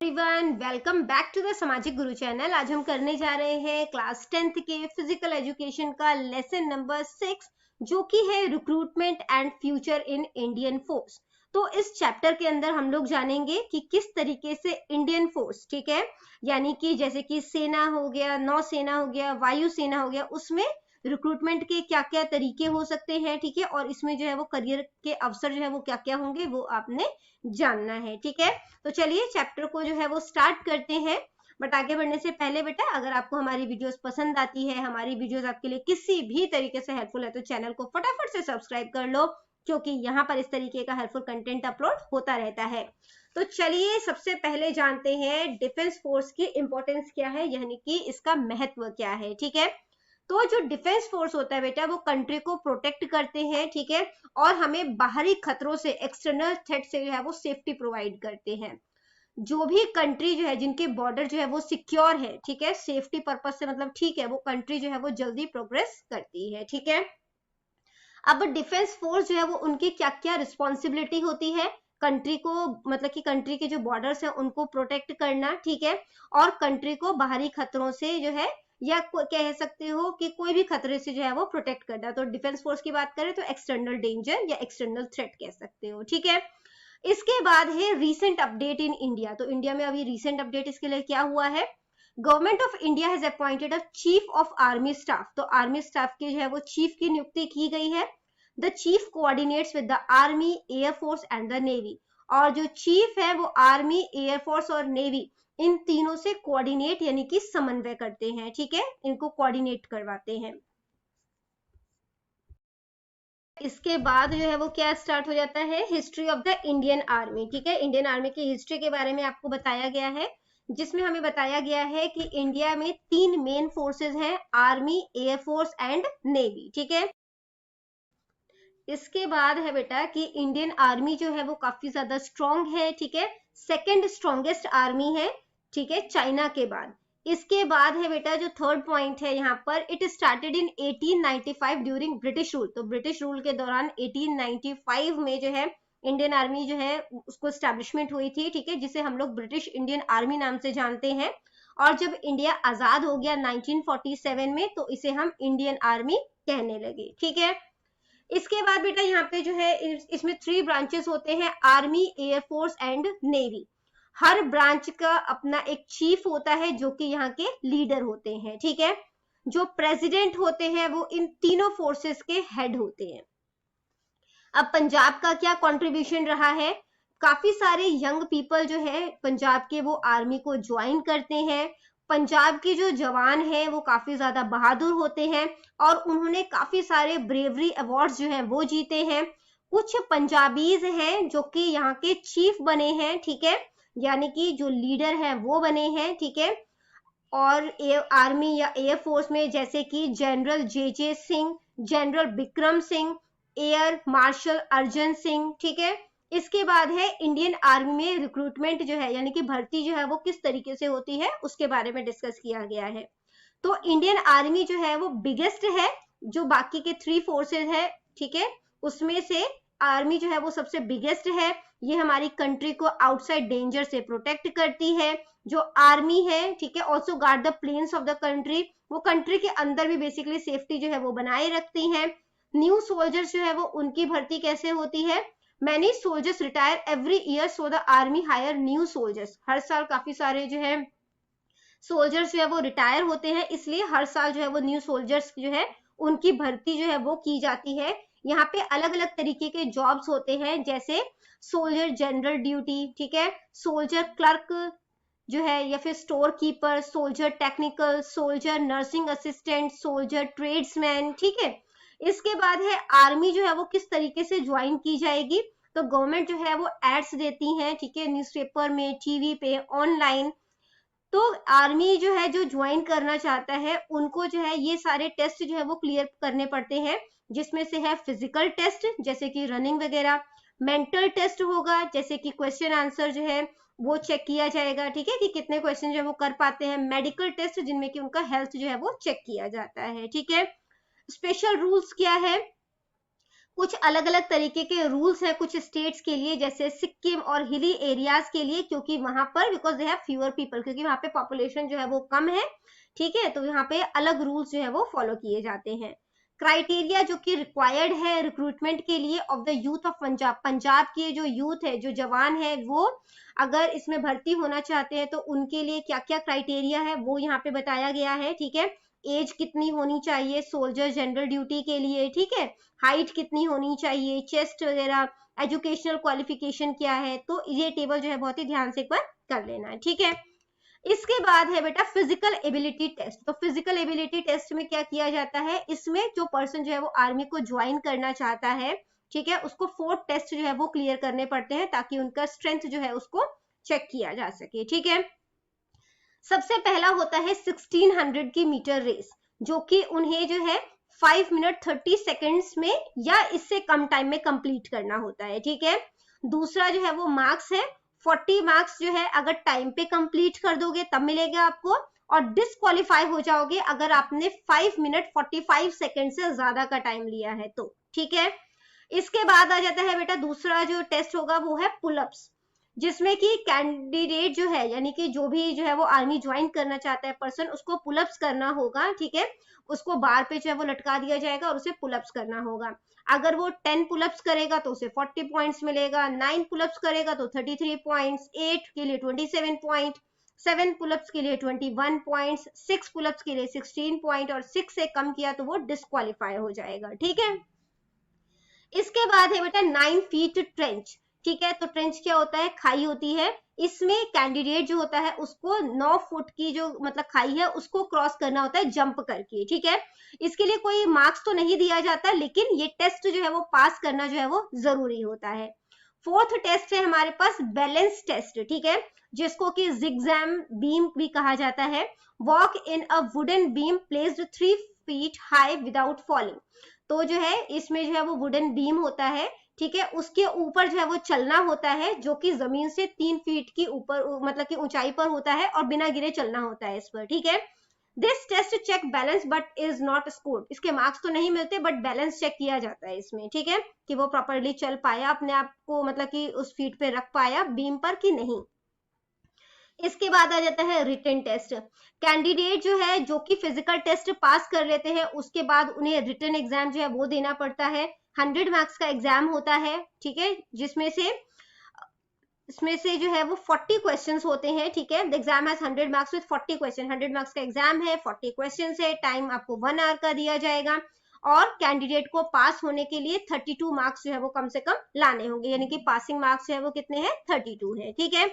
Everyone, welcome back to the Samajik Guru channel. आज हम करने जा रहे हैं क्लास 10th के फिजिकल एजुकेशन का लेसन नंबर 6 जो कि है recruitment and future in Indian force. तो इस चैप्टर के अंदर हम लोग जानेंगे कि किस तरीके से इंडियन फोर्स, ठीक है, यानी कि जैसे कि सेना हो गया, नौसेना हो गया, वायुसेना हो गया, उसमें रिक्रूटमेंट के क्या क्या तरीके हो सकते हैं, ठीक है, और इसमें जो है वो करियर के अवसर जो है वो क्या क्या होंगे वो आपने जानना है, ठीक है। तो चलिए चैप्टर को जो है वो स्टार्ट करते हैं। बट आगे बढ़ने से पहले बेटा, अगर आपको हमारी वीडियोस पसंद आती है, हमारी वीडियोस आपके लिए किसी भी तरीके से हेल्पफुल है, तो चैनल को फटाफट से सब्सक्राइब कर लो, क्योंकि यहाँ पर इस तरीके का हेल्पफुल कंटेंट अपलोड होता रहता है। तो चलिए सबसे पहले जानते हैं डिफेंस फोर्स की इंपॉर्टेंस क्या है, यानी कि इसका महत्व क्या है, ठीक है। तो जो डिफेंस फोर्स होता है बेटा, वो कंट्री को प्रोटेक्ट करते हैं, ठीक है, और हमें बाहरी खतरों से, एक्सटर्नल थ्रेट से जो है वो सेफ्टी प्रोवाइड करते हैं। जो भी कंट्री जो है जिनके बॉर्डर जो है वो सिक्योर है, ठीक है, सेफ्टी पर्पज से मतलब ठीक है, वो कंट्री जो है वो जल्दी प्रोग्रेस करती है, ठीक है। अब डिफेंस फोर्स जो है वो उनकी क्या क्या रिस्पॉन्सिबिलिटी होती है, कंट्री को, मतलब कि कंट्री के जो बॉर्डर्स हैं उनको प्रोटेक्ट करना, ठीक है, और कंट्री को बाहरी खतरों से जो है, या कह सकते हो कि कोई भी खतरे से जो है वो प्रोटेक्ट करना। तो डिफेंस फोर्स की बात करें तो एक्सटर्नल डेंजर या एक्सटर्नल थ्रेट कह सकते हो, ठीक है। इसके बाद है रीसेंट अपडेट इन इंडिया। तो इंडिया में अभी रीसेंट अपडेट इसके लिए क्या हुआ है, government of India has appointed a chief of army staff. तो आर्मी स्टाफ की जो है वो चीफ की नियुक्ति की गई है। The chief coordinates with the army, air force and the navy. और जो चीफ है वो आर्मी, एयरफोर्स और नेवी, इन तीनों से कोऑर्डिनेट यानी कि समन्वय करते हैं, ठीक है, इनको कोऑर्डिनेट करवाते हैं। इसके बाद जो है वो क्या स्टार्ट हो जाता है, history of the Indian army, ठीक है। इंडियन आर्मी की हिस्ट्री के बारे में आपको बताया गया है, जिसमें हमें बताया गया है कि इंडिया में 3 मेन फोर्सेस हैं, आर्मी, एयरफोर्स एंड नेवी, ठीक है। इसके बाद है बेटा कि इंडियन आर्मी जो है वो काफी ज्यादा स्ट्रॉन्ग है, ठीक है, सेकेंड स्ट्रॉन्गेस्ट आर्मी है, ठीक है, चाइना के बाद। इसके बाद है बेटा जो थर्ड पॉइंट है यहाँ पर, it started in 1895 during British rule. तो ब्रिटिश रूल के दौरान 1895 में जो है इंडियन आर्मी जो है उसको स्टैब्लिशमेंट हुई थी, ठीक है, जिसे हम लोग ब्रिटिश इंडियन आर्मी नाम से जानते हैं। और जब इंडिया आजाद हो गया 1947 में, तो इसे हम इंडियन आर्मी कहने लगे, ठीक है। इसके बाद बेटा यहाँ पे जो है इसमें 3 ब्रांचेस होते हैं, army, air force and navy. Her branch का अपना एक चीफ होता है जो कि यहाँ के लीडर होते हैं, ठीक है। जो प्रेसिडेंट होते हैं वो इन तीनों फोर्सेस के हेड होते हैं। अब पंजाब का क्या कंट्रीब्यूशन रहा है, काफी सारे यंग पीपल जो है पंजाब के वो आर्मी को ज्वाइन करते हैं। पंजाब के जो जवान हैं वो काफी ज्यादा बहादुर होते हैं और उन्होंने काफी सारे ब्रेवरी अवार्ड्स जो हैं वो जीते हैं। कुछ पंजाबीज हैं जो कि यहाँ के चीफ बने हैं, ठीक है, यानी कि जो लीडर हैं वो बने हैं, ठीक है। और आर्मी या एयरफोर्स में जैसे कि general J Singh, general Vikram Singh, air marshal Arjan Singh, ठीक है। इसके बाद है इंडियन आर्मी में रिक्रूटमेंट जो है, यानी कि भर्ती जो है वो किस तरीके से होती है उसके बारे में डिस्कस किया गया है। तो इंडियन आर्मी जो है वो बिगेस्ट है, जो बाकी के 3 फोर्सेस है, ठीक है, उसमें से आर्मी जो है वो सबसे बिगेस्ट है। ये हमारी कंट्री को आउटसाइड डेंजर से प्रोटेक्ट करती है। जो आर्मी है, ठीक है, also guard the plains of the country, वो कंट्री के अंदर भी बेसिकली सेफ्टी जो है वो बनाए रखती है। न्यू सोल्जर्स जो है वो उनकी भर्ती कैसे होती है, many soldiers retire every year, so the army hire new soldiers. हर साल काफी सारे जो है सोल्जर्स जो है वो रिटायर होते हैं, इसलिए हर साल जो है वो न्यू सोल्जर्स जो है उनकी भर्ती जो है वो की जाती है। यहाँ पे अलग अलग तरीके के जॉब्स होते हैं, जैसे सोल्जर जनरल ड्यूटी, ठीक है, सोल्जर क्लर्क जो है, या फिर store keeper, soldier technical, soldier nursing assistant, soldier tradesman, ठीक है। इसके बाद है आर्मी जो है वो किस तरीके से ज्वाइन की जाएगी, तो गवर्नमेंट जो है वो एड्स देती है, ठीक है, न्यूज़पेपर में, टीवी पे, ऑनलाइन। तो आर्मी जो है जो ज्वाइन करना चाहता है उनको जो है ये सारे टेस्ट जो है वो क्लियर करने पड़ते हैं, जिसमें से है फिजिकल टेस्ट जैसे कि रनिंग वगैरह, मेंटल टेस्ट होगा जैसे कि क्वेश्चन आंसर जो है वो चेक किया जाएगा, ठीक है, कि कितने क्वेश्चन जो है वो कर पाते हैं, मेडिकल टेस्ट जिनमें कि उनका हेल्थ जो है वो चेक किया जाता है, ठीक है। स्पेशल रूल्स क्या है, कुछ अलग अलग तरीके के रूल्स हैं कुछ स्टेट्स के लिए, जैसे सिक्किम और हिली एरियाज के लिए, क्योंकि वहां पर because they have fewer people, क्योंकि वहां पे पॉपुलेशन जो है वो कम है, ठीक है, तो यहाँ पे अलग रूल्स जो है वो फॉलो किए जाते हैं। क्राइटेरिया जो कि रिक्वायर्ड है रिक्रूटमेंट के लिए of the youth of Punjab, Punjab के जो यूथ है, जो जवान है, वो अगर इसमें भर्ती होना चाहते हैं तो उनके लिए क्या क्या क्राइटेरिया है वो यहाँ पे बताया गया है, ठीक है। एज कितनी होनी चाहिए सोल्जर जनरल ड्यूटी के लिए, ठीक है, हाइट कितनी होनी चाहिए, चेस्ट वगैरह, एजुकेशनल क्वालिफिकेशन क्या है, तो ये टेबल जो है बहुत ही ध्यान से एक बार कर लेना है, ठीक है। इसके बाद है बेटा फिजिकल एबिलिटी टेस्ट। तो फिजिकल एबिलिटी टेस्ट में क्या किया जाता है, इसमें जो पर्सन जो है वो आर्मी को ज्वाइन करना चाहता है, ठीक है, उसको 4 टेस्ट जो है वो क्लियर करने पड़ते हैं ताकि उनका स्ट्रेंथ जो है उसको चेक किया जा सके, ठीक है। सबसे पहला होता है 1600 की मीटर रेस, जो कि उन्हें जो है 5 मिनट 30 सेकेंड्स में या इससे कम टाइम में कंप्लीट करना होता है, ठीक है। दूसरा जो है वो मार्क्स है, 40 मार्क्स जो है अगर टाइम पे कंप्लीट कर दोगे तब मिलेगा आपको, और डिस्क्वालीफाई हो जाओगे अगर आपने 5 मिनट 45 सेकेंड से ज्यादा का टाइम लिया है तो, ठीक है। इसके बाद आ जाता है बेटा दूसरा जो टेस्ट होगा वो है पुलअप्स, जिसमें कि कैंडिडेट जो है यानी कि जो भी जो है वो आर्मी ज्वाइन करना चाहता है पर्सन, उसको पुलअप्स करना होगा, ठीक है। उसको बार पे जो है वो लटका दिया जाएगा और उसे पुलअप्स करना होगा। अगर वो 10 पुलअप्स करेगा तो उसे 40 पॉइंट्स मिलेगा, 9 पुलअप्स करेगा तो 33 पॉइंट्स, 8 के लिए 27 पॉइंट, 7 पुलअप्स के लिए 21 पॉइंट्स, 6 पुलअप्स के लिए 16 पॉइंट, और 6 से कम किया तो वो डिस्क्वालीफाई हो जाएगा, ठीक है। इसके बाद है बेटा 9 फीट ट्रेंच, ठीक है। तो ट्रेंच क्या होता है, खाई होती है, इसमें कैंडिडेट जो होता है उसको 9 फुट की जो मतलब खाई है उसको क्रॉस करना होता है जंप करके, ठीक है। इसके लिए कोई मार्क्स तो नहीं दिया जाता, लेकिन ये टेस्ट जो है वो पास करना जो है वो जरूरी होता है। फोर्थ टेस्ट है हमारे पास बैलेंस टेस्ट, ठीक है, जिसको कि जिगजैम बीम भी कहा जाता है। Walk in a wooden beam placed 3 feet high without falling. तो जो है इसमें जो है वो वुडन बीम होता है, ठीक है, उसके ऊपर जो है वो चलना होता है, जो कि जमीन से 3 फीट की ऊपर मतलब की ऊंचाई पर होता है, और बिना गिरे चलना होता है इस पर, ठीक है। This test check balance but is not scored. इसके मार्क्स तो नहीं मिलते बट बैलेंस चेक किया जाता है इसमें, ठीक है, कि वो प्रॉपरली चल पाया, अपने आप को मतलब कि उस फीट पे रख पाया बीम पर कि नहीं। इसके बाद आ जाता है रिटन टेस्ट। कैंडिडेट जो है जो कि फिजिकल टेस्ट पास कर लेते हैं उसके बाद उन्हें रिटन एग्जाम जो है वो देना पड़ता है। 100 मार्क्स का एग्जाम होता है, ठीक है, जिसमें से इसमें से जो है वो 40 क्वेश्चंस होते हैं, ठीक है। The exam has 100 marks with 40 question. 100 marks का एग्जाम है, 40 क्वेश्चंस है, टाइम आपको 1 आवर का दिया जाएगा, और कैंडिडेट को पास होने के लिए 32 मार्क्स जो है वो कम से कम लाने होंगे, यानी कि पासिंग मार्क्स जो है वो कितने हैं, 32 है, ठीक है।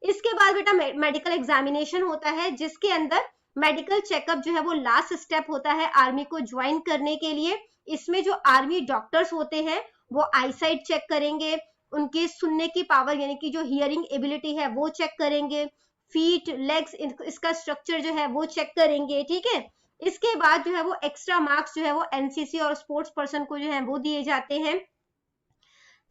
इसके बाद बेटा मेडिकल एग्जामिनेशन होता है, जिसके अंदर मेडिकल चेकअप जो है वो लास्ट स्टेप होता है आर्मी को ज्वाइन करने के लिए। इसमें जो आर्मी डॉक्टर्स होते हैं वो आईसाइट चेक करेंगे, उनके सुनने की पावर यानी कि जो हियरिंग एबिलिटी है वो चेक करेंगे, फीट लेग्स इसका स्ट्रक्चर जो है वो चेक करेंगे, ठीक है। इसके बाद जो है वो एक्स्ट्रा मार्क्स जो है वो एनसीसी और स्पोर्ट्स पर्सन को जो है वो दिए जाते हैं।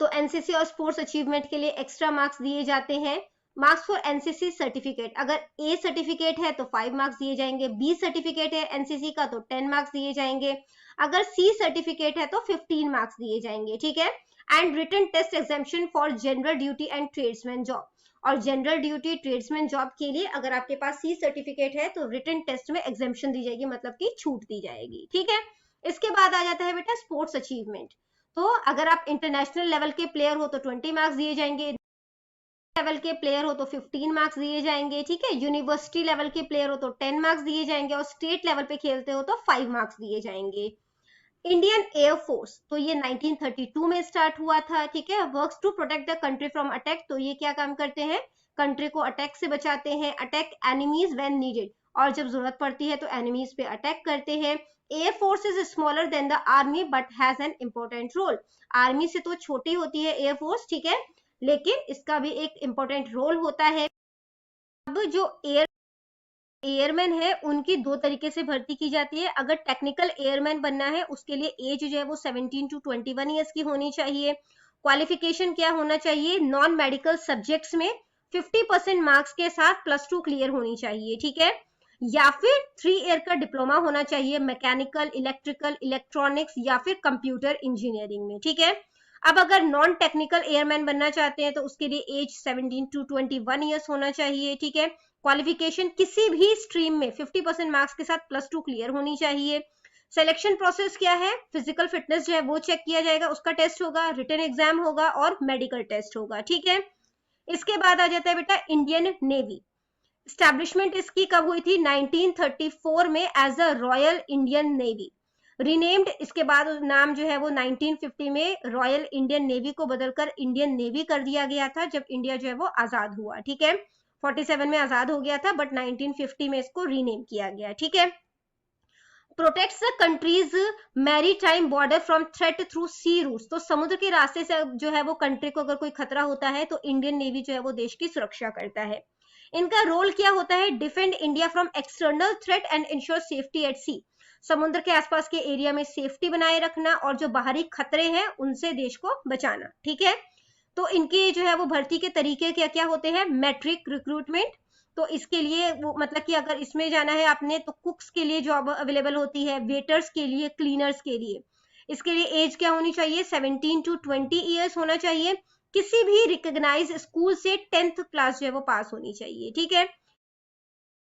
तो एनसीसी और स्पोर्ट्स अचीवमेंट के लिए एक्स्ट्रा मार्क्स दिए जाते हैं। मार्क्स फॉर एनसीसी सर्टिफिकेट, अगर ए सर्टिफिकेट है तो 5 मार्क्स दिए जाएंगे, बी सर्टिफिकेट है एनसीसी का तो 10 मार्क्स दिए जाएंगे, अगर सी सर्टिफिकेट है तो 15 मार्क्स दिए जाएंगे, ठीक है। And written test examination for general duty and tradesman job, और जनरल ड्यूटी ट्रेड्समैन जॉब के लिए अगर आपके पास सी सर्टिफिकेट है तो रिटन टेस्ट में एग्जामिनेशन दी जाएगी, मतलब की छूट दी जाएगी, ठीक है। इसके बाद आ जाता है बेटा स्पोर्ट्स अचीवमेंट। तो अगर आप इंटरनेशनल लेवल के प्लेयर हो तो 20 मार्क्स दिए जाएंगे, लेवल के प्लेयर हो तो 15 मार्क्स दिए जाएंगे, ठीक है। यूनिवर्सिटी लेवल के प्लेयर हो तो 10 मार्क्स दिए जाएंगे, और स्टेट लेवल पे खेलते हो तो 5 मार्क्स दिए जाएंगे। इंडियन एयरफोर्स, तो ये 1932 में स्टार्ट हुआ था, ठीक है। Works to protect the country from attack, तो ये क्या काम करते हैं, कंट्री को अटैक से बचाते हैं। अटैक एनिमीज व्हेन नीडेड, और जब जरूरत पड़ती है तो एनिमीज पे अटैक करते हैं। Air force is smaller than the army but has an important role, army से तो छोटी होती है एयरफोर्स, ठीक है, लेकिन इसका भी एक इंपॉर्टेंट रोल होता है। अब जो एयरमैन है उनकी 2 तरीके से भर्ती की जाती है। अगर टेक्निकल एयरमैन बनना है उसके लिए एज जो है वो 17 to 21 ईयर्स की होनी चाहिए। क्वालिफिकेशन क्या होना चाहिए, नॉन मेडिकल सब्जेक्ट्स में 50% मार्क्स के साथ +2 क्लियर होनी चाहिए, ठीक है। या फिर 3 ईयर का डिप्लोमा होना चाहिए मैकेनिकल, इलेक्ट्रिकल, इलेक्ट्रॉनिक्स या फिर कंप्यूटर इंजीनियरिंग में, ठीक है। अब अगर नॉन टेक्निकल एयरमैन बनना चाहते हैं तो उसके लिए एज 17 to 21 ईयर्स होना चाहिए, ठीक है। क्वालिफिकेशन किसी भी स्ट्रीम में 50% मार्क्स के साथ +2 क्लियर होनी चाहिए। सिलेक्शन प्रोसेस क्या है, फिजिकल फिटनेस जो है वो चेक किया जाएगा, उसका टेस्ट होगा, रिटन एग्जाम होगा और मेडिकल टेस्ट होगा, ठीक है। इसके बाद आ जाता है बेटा इंडियन नेवी। स्टैब्लिशमेंट इसकी कब हुई थी, 1934 में as a Royal Indian Navy. Renamed इसके बाद नाम जो है वो 1950 में रॉयल इंडियन नेवी को बदलकर इंडियन नेवी कर दिया गया था, जब इंडिया जो है वो आजाद हुआ, ठीक है। 47 में आजाद हो गया था बट 1950 में इसको रीनेम किया गया, ठीक है। Protects the countries maritime border from threat through sea routes, तो समुद्र के रास्ते से जो है वो कंट्री को अगर कोई खतरा होता है तो इंडियन नेवी जो है वो देश की सुरक्षा करता है। इनका रोल क्या होता है, defend India from external threat and ensure safety at sea, समुद्र के आसपास के एरिया में सेफ्टी बनाए रखना और जो बाहरी खतरे हैं उनसे देश को बचाना, ठीक है। तो इनके जो है वो भर्ती के तरीके क्या क्या होते हैं, मैट्रिक रिक्रूटमेंट, तो इसके लिए वो मतलब कि अगर इसमें जाना है आपने तो कुक्स के लिए जॉब अवेलेबल होती है, वेटर्स के लिए, क्लीनर्स के लिए। इसके लिए एज क्या होनी चाहिए, 17 to 20 ईयर्स होना चाहिए। किसी भी रिकॉग्नाइज स्कूल से 10th क्लास जो है वो पास होनी चाहिए, ठीक है।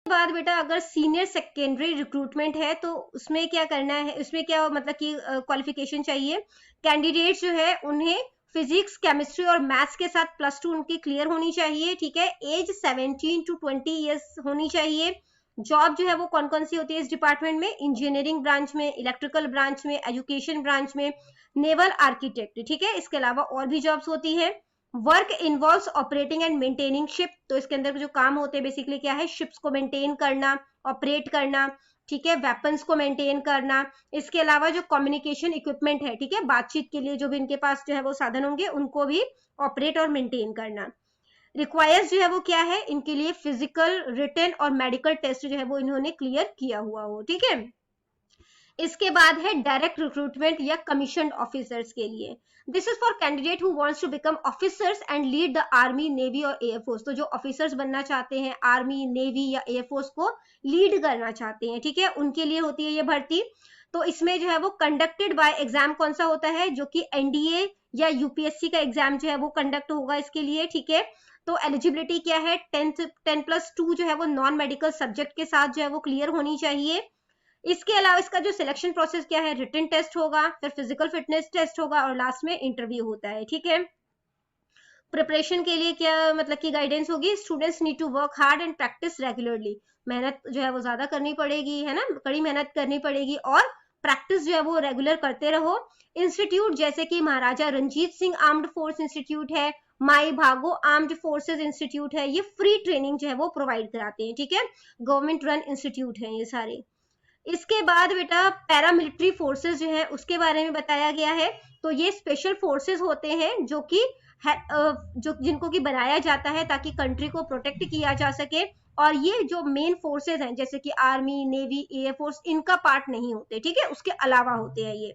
बाद बेटा अगर सीनियर सेकेंडरी रिक्रूटमेंट है तो उसमें क्या करना है, उसमें क्या मतलब कि क्वालिफिकेशन चाहिए, कैंडिडेट जो है उन्हें फिजिक्स, केमिस्ट्री और मैथ्स के साथ +2 उनकी क्लियर होनी चाहिए, ठीक है। एज 17 to 20 ईयर्स होनी चाहिए। जॉब जो है वो कौन कौन सी होती है इस डिपार्टमेंट में, इंजीनियरिंग ब्रांच में, इलेक्ट्रिकल ब्रांच में, एजुकेशन ब्रांच में, नेवल आर्किटेक्ट, ठीक है। इसके अलावा और भी जॉब्स होती है। Work involves operating and maintaining ship, तो इसके अंदर जो काम होते हैं बेसिकली क्या है, शिप्स को मेंटेन करना, ऑपरेट करना, ठीक है, वेपन्स को मेंटेन करना। इसके अलावा जो कम्युनिकेशन इक्विपमेंट है, ठीक है, बातचीत के लिए जो भी इनके पास जो है वो साधन होंगे उनको भी ऑपरेट और मेंटेन करना। रिक्वायर्स जो है वो क्या है, इनके लिए फिजिकल, रिटन और मेडिकल टेस्ट जो है वो इन्होंने क्लियर किया हुआ हो, ठीक है। इसके बाद है डायरेक्ट रिक्रूटमेंट या कमीशन ऑफिसर्स के लिए। This is for candidate who wants to become officers and lead the army, navy और एयरफोर्स, तो जो ऑफिसर्स बनना चाहते हैं, आर्मी, नेवी या एयरफोर्स को लीड करना चाहते हैं, ठीक है, उनके लिए होती है ये भर्ती। तो इसमें जो है वो कंडक्टेड बाय एग्जाम कौन सा होता है, जो कि एनडीए या यूपीएससी का एग्जाम जो है वो कंडक्ट होगा इसके लिए, ठीक है। तो एलिजिबिलिटी क्या है, 10+2 जो है वो नॉन मेडिकल सब्जेक्ट के साथ जो है वो क्लियर होनी चाहिए। इसके अलावा इसका जो सिलेक्शन प्रोसेस क्या है, रिटन टेस्ट होगा, फिर फिजिकल फिटनेस टेस्ट होगा और लास्ट में इंटरव्यू होता है, ठीक है। प्रिपरेशन के लिए क्या मतलब की गाइडेंस होगी, students need to work hard and practise regularly, मेहनत जो है वो ज्यादा करनी पड़ेगी, है ना, कड़ी मेहनत करनी पड़ेगी और प्रैक्टिस जो है वो रेगुलर करते रहो। इंस्टीट्यूट जैसे कि Maharaja Ranjit Singh armed force institute है, माई भागो आर्म्ड फोर्सेज इंस्टीट्यूट है, ये फ्री ट्रेनिंग जो है वो प्रोवाइड कराते हैं, ठीक है, गवर्नमेंट रन इंस्टीट्यूट है ये सारे। इसके बाद बेटा पैरामिलिट्री फोर्सेस जो है उसके बारे में बताया गया है। तो ये स्पेशल फोर्सेस होते हैं जो कि जो जिनको कि बनाया जाता है ताकि कंट्री को प्रोटेक्ट किया जा सके, और ये जो मेन फोर्सेस हैं जैसे कि आर्मी, नेवी, एयरफोर्स, इनका पार्ट नहीं होते, ठीक है, उसके अलावा होते हैं ये।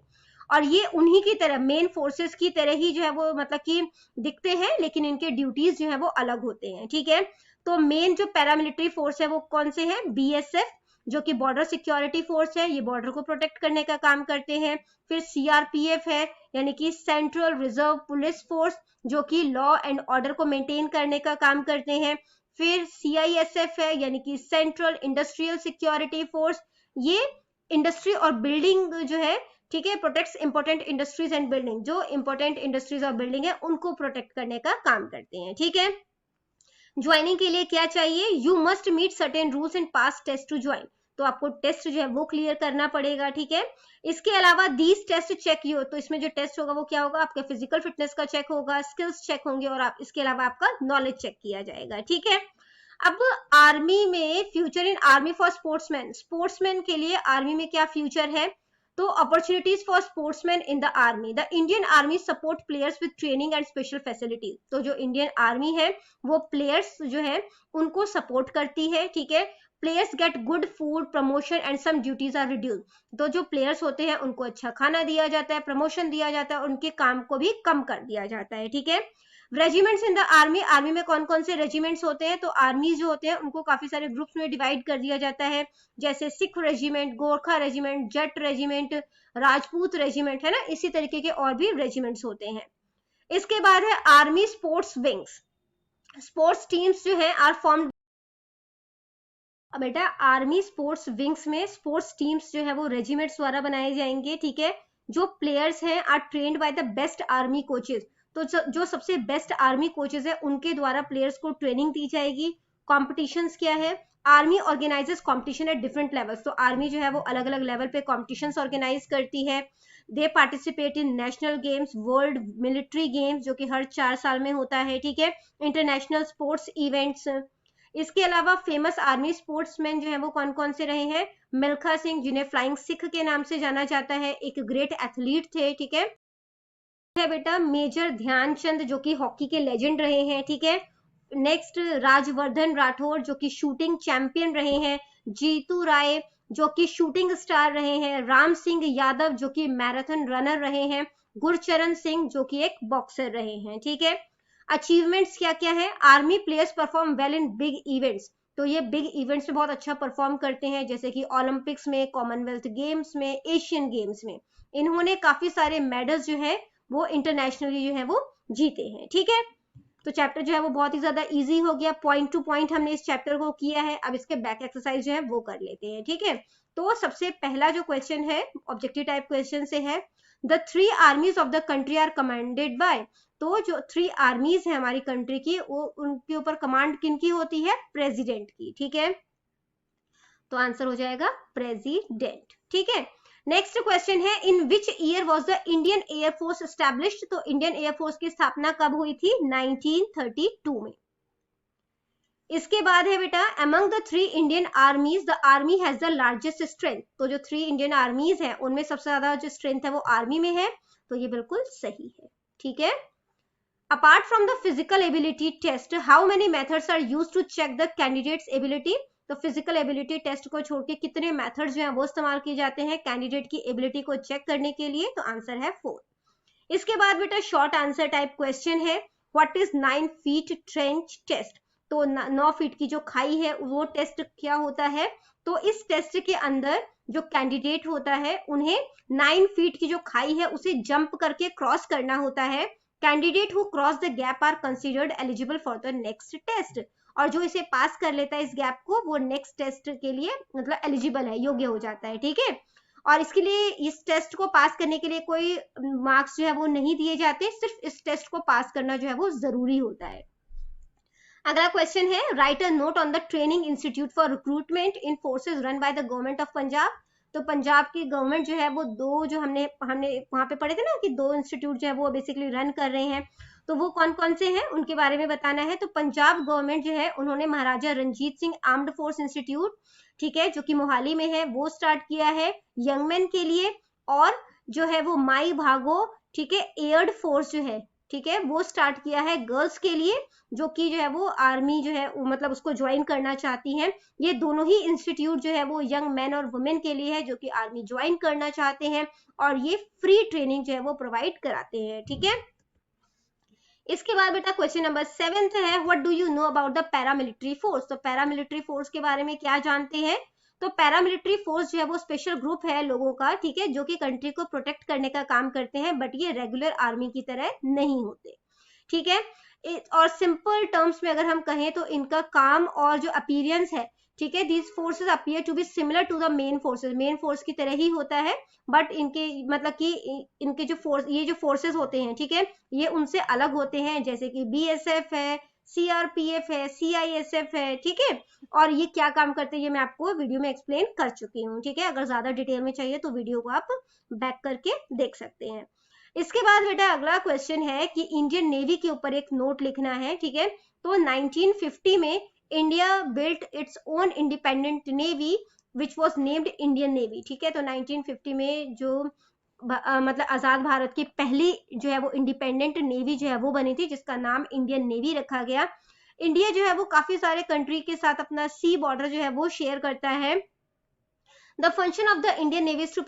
और ये उन्हीं की तरह मेन फोर्सेस की तरह ही जो है वो मतलब कि दिखते हैं, लेकिन इनके ड्यूटीज जो है वो अलग होते हैं, ठीक है। तो मेन जो पैरामिलिट्री फोर्स है वो कौन से हैं, बीएसएफ जो कि बॉर्डर सिक्योरिटी फोर्स है, ये बॉर्डर को प्रोटेक्ट करने का काम करते हैं। फिर सीआरपीएफ है यानी कि सेंट्रल रिजर्व पुलिस फोर्स, जो कि लॉ एंड ऑर्डर को मेंटेन करने का काम करते हैं। फिर सीआईएसएफ है यानी कि सेंट्रल इंडस्ट्रियल सिक्योरिटी फोर्स, ये इंडस्ट्री और बिल्डिंग जो है, ठीक है, protects important industries and building, जो इंपॉर्टेंट इंडस्ट्रीज और बिल्डिंग है उनको प्रोटेक्ट करने का काम करते हैं, ठीक है। ज्वाइनिंग के लिए क्या चाहिए, you must meet certain rules and pass test to join, तो आपको टेस्ट जो है वो क्लियर करना पड़ेगा, ठीक है। इसके अलावा दीज टेस्ट चेक यू, तो इसमें जो टेस्ट होगा वो क्या होगा, आपका फिजिकल फिटनेस का चेक होगा, स्किल्स चेक होंगे और आप इसके अलावा आपका नॉलेज चेक किया जाएगा, ठीक है। अब आर्मी में future in army for sportsman, sportsman के लिए आर्मी में क्या फ्यूचर है, तो opportunities for sportsman in the army, the Indian army support players with training and special facilities, तो जो इंडियन आर्मी है वो प्लेयर्स जो है उनको सपोर्ट करती है, ठीक है। Players get good food, promotion and some duties are reduce, तो जो प्लेयर्स होते हैं उनको अच्छा खाना दिया जाता है, प्रमोशन दिया जाता है, उनके काम को भी कम कर दिया जाता है, ठीक है। Regiments in the army, army में कौन कौन से रेजिमेंट्स होते हैं, तो आर्मी जो होते हैं उनको काफी सारे ग्रुप्स में डिवाइड कर दिया जाता है, जैसे सिख रेजिमेंट, गोरखा रेजिमेंट, जट रेजिमेंट, राजपूत रेजिमेंट, है ना, इसी तरीके के और भी रेजिमेंट्स होते हैं। इसके बाद है army sports wings, sports teams जो है आर फॉर्म्ड। अब बेटा आर्मी स्पोर्ट्स विंग्स में स्पोर्ट्स टीम्स जो है वो रेजिमेंट्स द्वारा बनाए जाएंगे, ठीक है। जो प्लेयर्स हैं are trained by the best army coaches, तो जो सबसे बेस्ट आर्मी कोचेस है उनके द्वारा प्लेयर्स को ट्रेनिंग दी जाएगी। कॉम्पिटिशन्स क्या है, army organises competition at different levels, तो आर्मी जो है वो अलग अलग लेवल पे कॉम्पिटिशन्स ऑर्गेनाइज करती है। दे participate in national games, world military games जो कि हर 4 साल में होता है, ठीक है, इंटरनेशनल स्पोर्ट्स इवेंट्स। इसके अलावा फेमस आर्मी स्पोर्ट्समैन जो है वो कौन कौन से रहे हैं, मिल्खा सिंह जिन्हें फ्लाइंग सिख के नाम से जाना जाता है, एक ग्रेट एथलीट थे, ठीक है बेटा मेजर ध्यानचंद जो कि हॉकी के लेजेंड रहे हैं, ठीक है। नेक्स्ट राजवर्धन राठौर जो कि शूटिंग चैंपियन रहे हैं, जीतू राय जो कि शूटिंग स्टार रहे हैं, राम सिंह यादव जो कि मैराथन रनर रहे हैं, गुरचरण सिंह जो कि एक बॉक्सर रहे हैं, ठीक है। अचीवमेंट्स क्या क्या है, army players perform well in big events, तो ये बिग इवेंट्स में बहुत अच्छा परफॉर्म करते हैं, जैसे कि ओलंपिक्स में, कॉमनवेल्थ गेम्स में, एशियन गेम्स में। इन्होंने काफी सारे मेडल्स जो है वो इंटरनेशनली जो है वो जीते हैं, ठीक है। तो चैप्टर जो है वो बहुत ही ज्यादा इजी हो गया, पॉइंट टू पॉइंट हमने इस चैप्टर को किया है। अब इसके बैक एक्सरसाइज जो है वो कर लेते हैं, ठीक है। तो सबसे पहला जो क्वेश्चन है ऑब्जेक्टिव टाइप क्वेश्चन से है, the 3 armies of the country are commanded by, तो जो 3 आर्मीज है हमारी कंट्री की वो उनके ऊपर कमांड किनकी होती है, प्रेसिडेंट की, ठीक है। तो आंसर हो जाएगा प्रेसिडेंट, ठीक है। नेक्स्ट क्वेश्चन है, in which year was the Indian air force established, तो इंडियन एयरफोर्स की स्थापना कब हुई थी, 1932 में। इसके बाद है बेटा, among the 3 Indian आर्मीज the army has the largest strength, तो जो 3 इंडियन आर्मीज है उनमें सबसे ज्यादा जो स्ट्रेंथ है वो आर्मी में है, तो ये बिल्कुल सही है, ठीक है। Apart from the physical ability test, how many methods are used to check the candidates ability, तो फिजिकल एबिलिटी टेस्ट को छोड़ के कितने मेथड्स जो है वो इस्तेमाल किए जाते हैं कैंडिडेट की एबिलिटी को चेक करने के लिए, तो आंसर है 4। इसके बाद बेटा शॉर्ट आंसर टाइप क्वेश्चन है, what is 9 feet trench test, तो 9 फीट की जो खाई है वो टेस्ट क्या होता है, तो इस टेस्ट के अंदर जो कैंडिडेट होता है उन्हें 9 फीट की जो खाई है उसे जंप करके क्रॉस करना होता है। Candidate who cross the gap are considered eligible for the next test, और जो इसे पास कर लेता है इस गैप को वो नेक्स्ट टेस्ट के लिए मतलब एलिजिबल है, योग्य हो जाता है, ठीक है। और इसके लिए इस टेस्ट को पास करने के लिए कोई मार्क्स जो है वो नहीं दिए जाते, सिर्फ इस टेस्ट को पास करना जो है वो जरूरी होता है। अगला क्वेश्चन है, right a note on the training institute for recruitment in forces run by the government of Punjab, तो पंजाब की गवर्नमेंट जो है वो 2 जो हमने वहां पे पढ़े थे ना कि 2 इंस्टीट्यूट जो है वो बेसिकली रन कर रहे हैं, तो वो कौन कौन से हैं उनके बारे में बताना है। तो पंजाब गवर्नमेंट जो है उन्होंने Maharaja Ranjit Singh armed force institute, ठीक है, जो कि मोहाली में है, वो स्टार्ट किया है यंग मैन के लिए, और जो है वो माई भागो, ठीक है, एयर्ड फोर्स जो है, ठीक है, वो स्टार्ट किया है गर्ल्स के लिए, जो कि जो है वो आर्मी जो है मतलब उसको ज्वाइन करना चाहती हैं। ये दोनों ही इंस्टीट्यूट जो है वो यंग मैन और वुमेन के लिए है जो कि आर्मी ज्वाइन करना चाहते हैं, और ये फ्री ट्रेनिंग जो है वो प्रोवाइड कराते हैं, ठीक है। इसके बाद बेटा क्वेश्चन नंबर 7 है, what do you know about the paramilitary force, तो पैरामिलिट्री फोर्स के बारे में क्या जानते हैं, तो पैरामिलिट्री फोर्स जो है वो स्पेशल ग्रुप है लोगों का, ठीक है, जो कि कंट्री को प्रोटेक्ट करने का काम करते हैं, बट ये रेगुलर आर्मी की तरह नहीं होते, ठीक है। और सिंपल टर्म्स में अगर हम कहें तो इनका काम और जो अपीयरेंस है, ठीक है, these forces appear to be similar to the main forces, main force की तरह ही होता है, बट इनके मतलब कि इनके जो फोर्स, ये जो फोर्सेस होते हैं, ठीक है, ये उनसे अलग होते हैं, जैसे कि बीएसएफ है, सीआरपीएफ है, सीआईएसएफ है, ठीक है। और ये क्या काम करते हैं ये मैं आपको वीडियो में एक्सप्लेन कर चुकी हूँ, ठीक है। अगर ज्यादा डिटेल में चाहिए तो वीडियो को आप बैक करके देख सकते हैं। इसके बाद बेटा अगला क्वेश्चन है कि इंडियन नेवी के ऊपर एक नोट लिखना है, ठीक है। तो 1950 में India built its own independent navy which was named Indian navy, ठीक है। तो 1950 में जो मतलब आजाद भारत की पहली जो है वो इंडिपेंडेंट नेवी जो है वो बनी थी, जिसका नाम इंडियन नेवी रखा गया। इंडिया जो है वो काफी सारे कंट्री के साथ अपना सी बॉर्डर जो है वो शेयर करता है। The function of the Indian Navy is to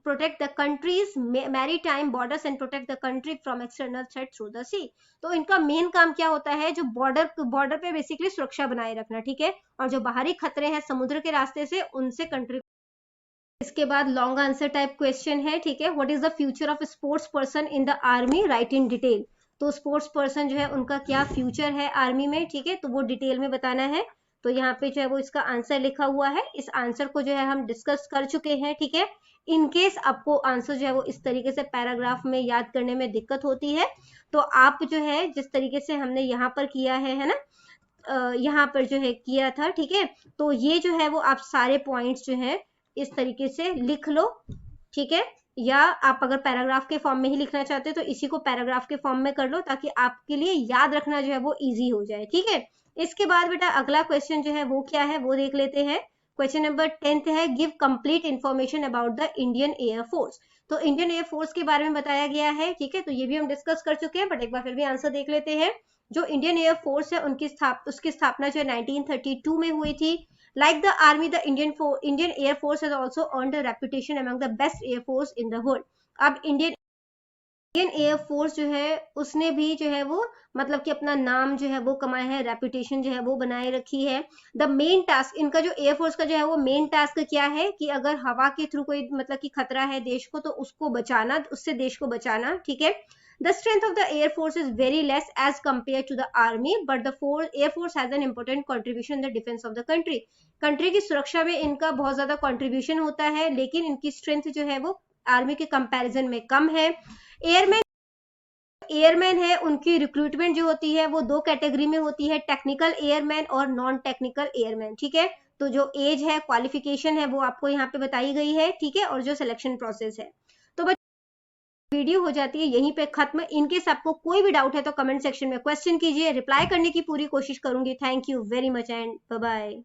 protect the country's maritime borders and protect the country from external threat through the sea. तो इनका मेन काम क्या होता है, जो बॉर्डर पे बेसिकली सुरक्षा बनाए रखना, ठीक है, और जो बाहरी खतरे हैं समुद्र के रास्ते से उनसे कंट्री। इसके बाद लॉन्ग आंसर टाइप क्वेश्चन है, ठीक है, what is the future of sports person in the army, right in detail. तो स्पोर्ट्स पर्सन जो है उनका क्या फ्यूचर है आर्मी में, ठीक है, तो वो डिटेल में बताना है। तो यहाँ पे जो है वो इसका आंसर लिखा हुआ है, इस आंसर को जो है हम डिस्कस कर चुके हैं, ठीक है। इन केस आपको आंसर जो है वो इस तरीके से पैराग्राफ में याद करने में दिक्कत होती है, तो आप जो है जिस तरीके से हमने यहाँ पर किया है ना, यहाँ पर जो है किया था, ठीक है, तो ये जो है वो आप सारे पॉइंट्स जो है इस तरीके से लिख लो, ठीक है, या आप अगर पैराग्राफ के फॉर्म में ही लिखना चाहते हो तो इसी को पैराग्राफ के फॉर्म में कर लो, ताकि आपके लिए याद रखना जो है वो इजी हो जाए, ठीक है। इसके बाद बेटा अगला क्वेश्चन जो है वो क्या है वो देख लेते हैं। क्वेश्चन नंबर 10 है, give complete information about the Indian air force. तो इंडियन एयरफोर्स के बारे में बताया गया है, ठीक है, तो ये भी हम डिस्कस कर चुके हैं, बट एक बार फिर भी आंसर देख लेते हैं। जो इंडियन एयरफोर्स है उसकी स्थापना जो है 1932 में हुई थी। Like the army, the Indian Air Force has also earned a reputation among the best air force in the world. अब इंडियन एयर फोर्स जो है उसने भी जो है वो मतलब कि अपना नाम जो है वो कमाया है, रेपुटेशन जो है वो बनाए रखी है। द मेन टास्क इनका जो एयरफोर्स का जो है वो मेन टास्क क्या है कि अगर हवा के थ्रू कोई मतलब कि खतरा है देश को, तो उसको बचाना, उससे देश को बचाना, ठीक है। The strength of the Air Force is very less as compared to the Army, but the Air Force has an important contribution in the defense of the country. Country की सुरक्षा में इनका बहुत ज्यादा कंट्रीब्यूशन होता है, लेकिन इनकी स्ट्रेंथ जो है वो आर्मी के कंपैरिजन में कम है। एयरमैन है, उनकी रिक्रूटमेंट जो होती है वो दो कैटेगरी में होती है, टेक्निकल एयरमैन और नॉन टेक्निकल एयरमैन, ठीक है। तो जो एज है, क्वालिफिकेशन है, वो आपको यहाँ पे बताई गई है, ठीक है, और जो सिलेक्शन प्रोसेस है। तो वीडियो हो जाती है यहीं पे खत्म। इनकेस आपको कोई भी डाउट है तो कमेंट सेक्शन में क्वेश्चन कीजिए, रिप्लाई करने की पूरी कोशिश करूंगी। Thank you very much and bye bye.